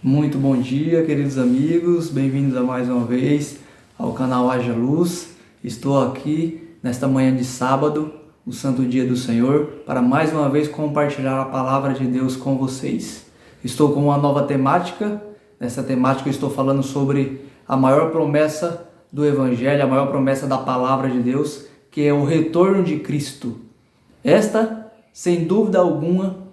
Muito bom dia, queridos amigos, bem-vindos a mais uma vez ao canal Haja Luz. Estou aqui nesta manhã de sábado, o santo dia do Senhor, para mais uma vez compartilhar a palavra de Deus com vocês. Estou com uma nova temática. Nessa temática eu estou falando sobre a maior promessa do Evangelho, a maior promessa da palavra de Deus, que é o retorno de Cristo. Esta, sem dúvida alguma,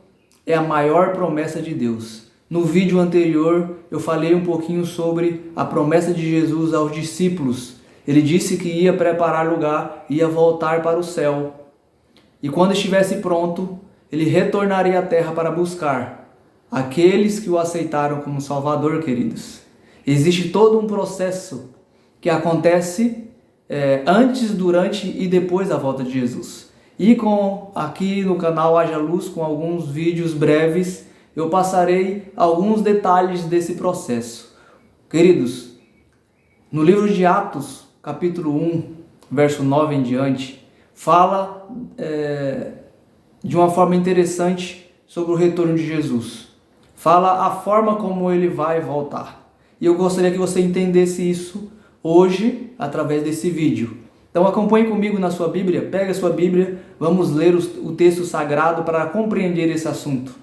é a maior promessa de Deus. No vídeo anterior eu falei um pouquinho sobre a promessa de Jesus aos discípulos. Ele disse que ia preparar lugar, ia voltar para o céu. E quando estivesse pronto, ele retornaria à terra para buscar aqueles que o aceitaram como Salvador, queridos. Existe todo um processo que acontece antes, durante e depois da volta de Jesus. E aqui no canal Haja Luz, com alguns vídeos breves, eu passarei alguns detalhes desse processo. Queridos, no livro de Atos, capítulo 1, verso 9 em diante, fala de uma forma interessante sobre o retorno de Jesus. Fala a forma como ele vai voltar. E eu gostaria que você entendesse isso hoje, através desse vídeo. Então acompanhe comigo na sua Bíblia, pega a sua Bíblia, vamos ler o texto sagrado para compreender esse assunto.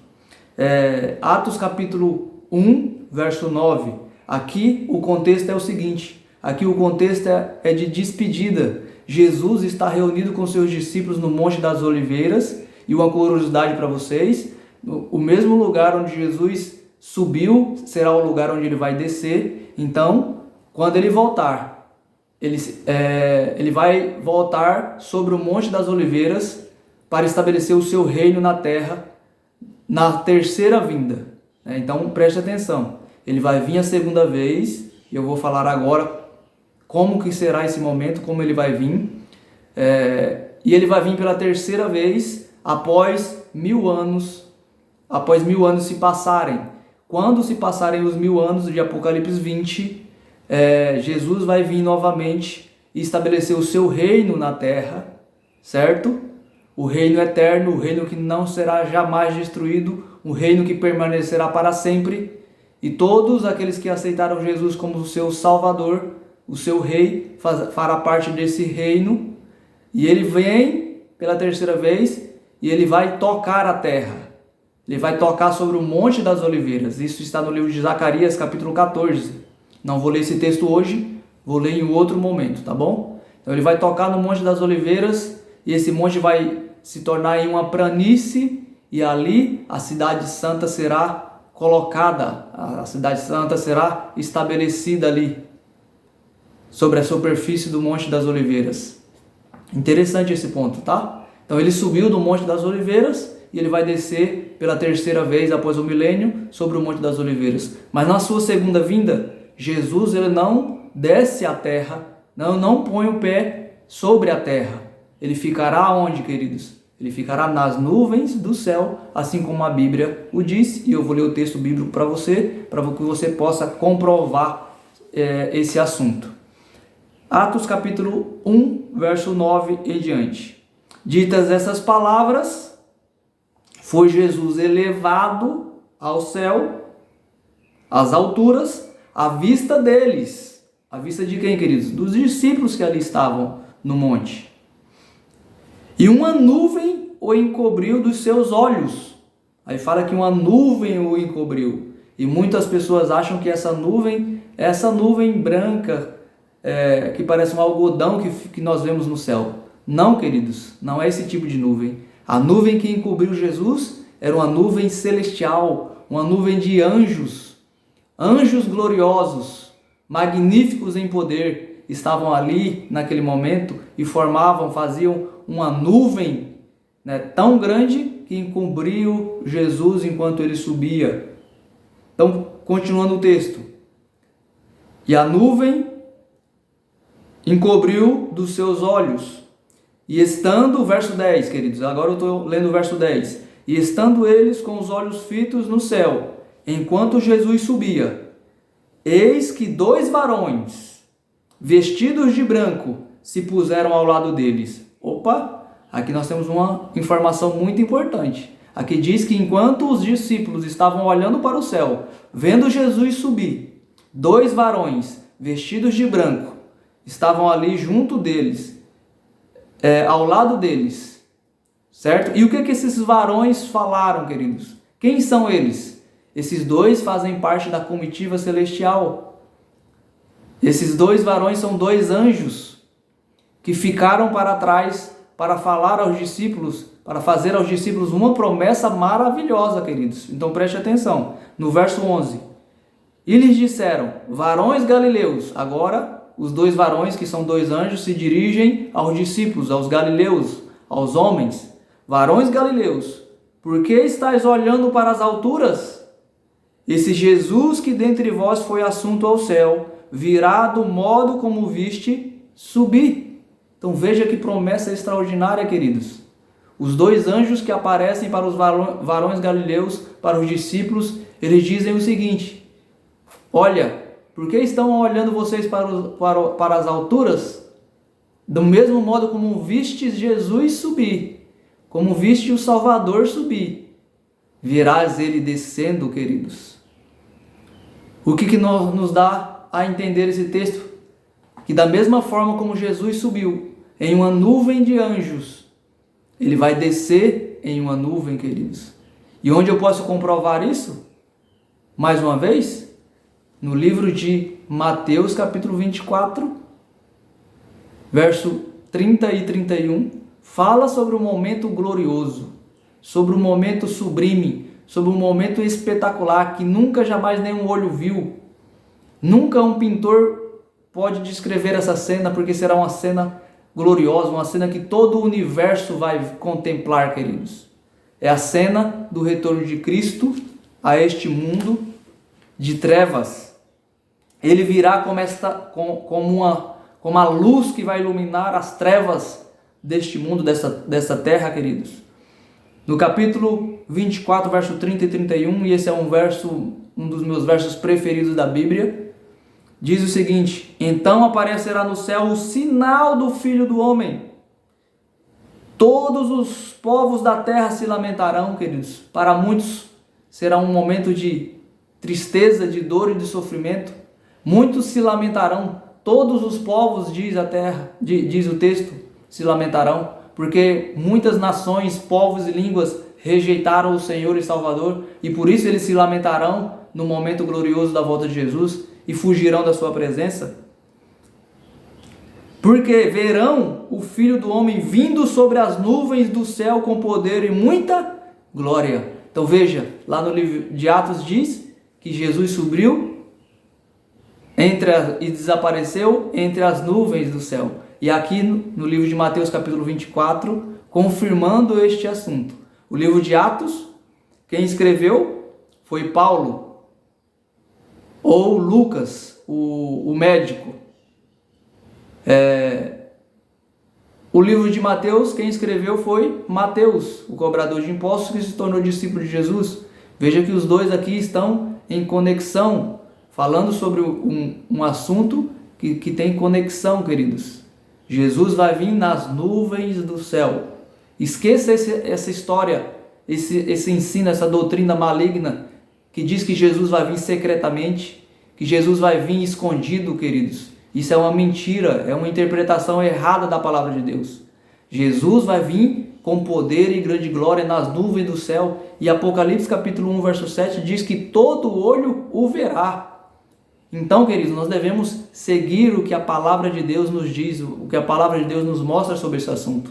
Atos capítulo 1, verso 9. Aqui o contexto é o seguinte, aqui o contexto é de despedida. Jesus está reunido com seus discípulos no Monte das Oliveiras, e uma curiosidade para vocês, o mesmo lugar onde Jesus subiu será o lugar onde ele vai descer. Então, quando ele voltar, ele vai voltar sobre o Monte das Oliveiras para estabelecer o seu reino na terra, na terceira vinda. Então preste atenção, ele vai vir a segunda vez, e eu vou falar agora como que será esse momento, como ele vai vir, e ele vai vir pela terceira vez após 1000 anos se passarem. Quando se passarem os 1000 anos de Apocalipse 20, Jesus vai vir novamente e estabelecer o seu reino na terra, certo? O reino eterno, o reino que não será jamais destruído, um reino que permanecerá para sempre. E todos aqueles que aceitaram Jesus como o seu Salvador, o seu Rei, fará parte desse reino. E ele vem pela terceira vez e ele vai tocar a terra. Ele vai tocar sobre o Monte das Oliveiras. Isso está no livro de Zacarias, capítulo 14. Não vou ler esse texto hoje, vou ler em outro momento, tá bom? Então ele vai tocar no Monte das Oliveiras e esse monte vai se tornar em uma planície, e ali a cidade santa será colocada, a cidade santa será estabelecida ali, sobre a superfície do Monte das Oliveiras. Interessante esse ponto, tá? Então ele subiu do Monte das Oliveiras e ele vai descer pela terceira vez após o milênio sobre o Monte das Oliveiras. Mas na sua segunda vinda, Jesus ele não desce à terra, não põe o pé sobre a terra. Ele ficará onde, queridos? Ele ficará nas nuvens do céu, assim como a Bíblia o diz. E eu vou ler o texto bíblico para que você possa comprovar esse assunto. Atos capítulo 1, verso 9 em diante. Ditas essas palavras, foi Jesus elevado ao céu, às alturas, à vista deles. À vista de quem, queridos? Dos discípulos que ali estavam no monte. E uma nuvem o encobriu dos seus olhos. Aí fala que uma nuvem o encobriu. E muitas pessoas acham que essa nuvem branca, que parece um algodão que nós vemos no céu. Não, queridos, não é esse tipo de nuvem. A nuvem que encobriu Jesus era uma nuvem celestial, uma nuvem de anjos. Anjos gloriosos, magníficos em poder, estavam ali naquele momento e faziam uma nuvem tão grande que encobriu Jesus enquanto ele subia. Então, continuando o texto. E a nuvem encobriu dos seus olhos. E estando, verso 10, queridos, agora eu estou lendo o verso 10. E estando eles com os olhos fitos no céu, enquanto Jesus subia, eis que 2 varões, vestidos de branco, se puseram ao lado deles. Opa, aqui nós temos uma informação muito importante. Aqui diz que enquanto os discípulos estavam olhando para o céu, vendo Jesus subir, 2 varões vestidos de branco estavam ali junto deles, ao lado deles, certo? E o que esses varões falaram, queridos? Quem são eles? Esses 2 fazem parte da comitiva celestial. Esses 2 varões são 2 anjos que ficaram para trás para falar aos discípulos, para fazer aos discípulos uma promessa maravilhosa, queridos. Então preste atenção, no verso 11. E lhes disseram, varões galileus. Agora, os 2 varões, que são 2 anjos, se dirigem aos discípulos, aos galileus, aos homens. Varões galileus, por que estáis olhando para as alturas? Esse Jesus que dentre vós foi assunto ao céu, virá do modo como viste subir. Então veja que promessa extraordinária, queridos. Os 2 anjos que aparecem para os varões galileus, para os discípulos, eles dizem o seguinte: olha, por que estão olhando vocês para as alturas? Do mesmo modo como vistes Jesus subir, como viste o Salvador subir, virás ele descendo, queridos. O que nos dá a entender esse texto? Que da mesma forma como Jesus subiu em uma nuvem de anjos, ele vai descer em uma nuvem, queridos. E onde eu posso comprovar isso? Mais uma vez, no livro de Mateus, capítulo 24, verso 30 e 31, fala sobre um momento glorioso, sobre um momento sublime, sobre um momento espetacular que nunca, jamais nenhum olho viu. Nunca um pintor pode descrever essa cena, porque será uma cena gloriosa, uma cena que todo o universo vai contemplar, queridos. É a cena do retorno de Cristo a este mundo de trevas. Ele virá como uma luz que vai iluminar as trevas deste mundo, dessa terra, queridos. No capítulo 24, verso 30 e 31, e esse é um dos meus versos preferidos da Bíblia, diz o seguinte: então aparecerá no céu o sinal do Filho do Homem. Todos os povos da terra se lamentarão, queridos. Para muitos será um momento de tristeza, de dor e de sofrimento. Muitos se lamentarão. Todos os povos, diz a terra, diz o texto, se lamentarão, porque muitas nações, povos e línguas rejeitaram o Senhor e Salvador, e por isso eles se lamentarão no momento glorioso da volta de Jesus e fugirão da sua presença. Porque verão o Filho do Homem vindo sobre as nuvens do céu com poder e muita glória. Então veja, lá no livro de Atos diz que Jesus subiu e desapareceu entre as nuvens do céu. E aqui no livro de Mateus capítulo 24, confirmando este assunto. O livro de Atos, quem escreveu foi Paulo, ou Lucas, o médico. O livro de Mateus, quem escreveu foi Mateus, o cobrador de impostos que se tornou discípulo de Jesus. Veja que os 2 aqui estão em conexão, falando sobre um assunto que tem conexão, queridos. Jesus vai vir nas nuvens do céu. Esqueça essa história, esse ensino, essa doutrina maligna que diz que Jesus vai vir secretamente, que Jesus vai vir escondido, queridos. Isso é uma mentira, é uma interpretação errada da palavra de Deus. Jesus vai vir com poder e grande glória nas nuvens do céu. E Apocalipse capítulo 1, verso 7 diz que todo olho o verá. Então, queridos, nós devemos seguir o que a palavra de Deus nos diz, o que a palavra de Deus nos mostra sobre esse assunto.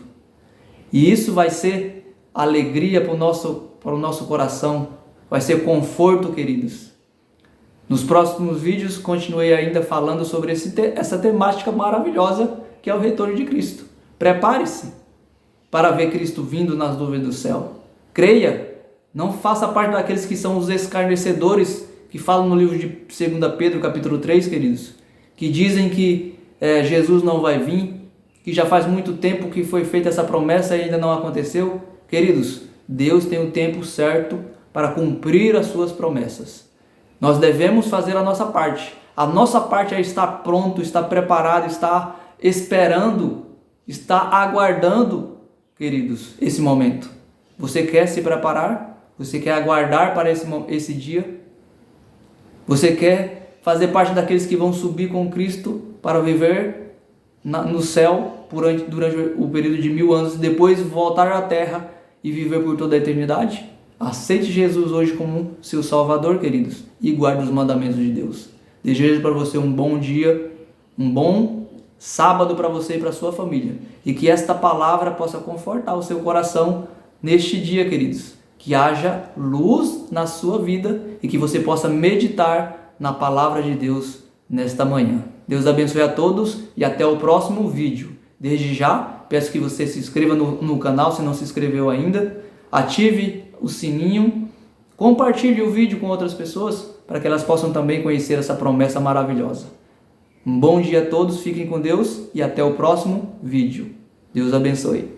E isso vai ser alegria para o nosso coração, vai ser conforto, queridos. Nos próximos vídeos, continuei ainda falando sobre essa temática maravilhosa que é o retorno de Cristo. Prepare-se para ver Cristo vindo nas nuvens do céu. Creia, não faça parte daqueles que são os escarnecedores que falam no livro de 2 Pedro, capítulo 3, queridos, que dizem que Jesus não vai vir, que já faz muito tempo que foi feita essa promessa e ainda não aconteceu. Queridos, Deus tem o tempo certo para cumprir as suas promessas. Nós devemos fazer a nossa parte. A nossa parte é estar pronto, estar preparado, estar esperando, estar aguardando, queridos, esse momento. Você quer se preparar? Você quer aguardar para esse dia? Você quer fazer parte daqueles que vão subir com Cristo para viver no céu durante o período de 1000 anos e depois voltar à terra e viver por toda a eternidade? Aceite Jesus hoje como seu Salvador, queridos, e guarde os mandamentos de Deus. Desejo para você um bom dia, um bom sábado para você e para sua família. E que esta palavra possa confortar o seu coração neste dia, queridos. Que haja luz na sua vida e que você possa meditar na palavra de Deus nesta manhã. Deus abençoe a todos e até o próximo vídeo. Desde já, peço que você se inscreva no canal se não se inscreveu ainda. Ative o sininho, compartilhe o vídeo com outras pessoas para que elas possam também conhecer essa promessa maravilhosa. Um bom dia a todos, fiquem com Deus e até o próximo vídeo. Deus abençoe.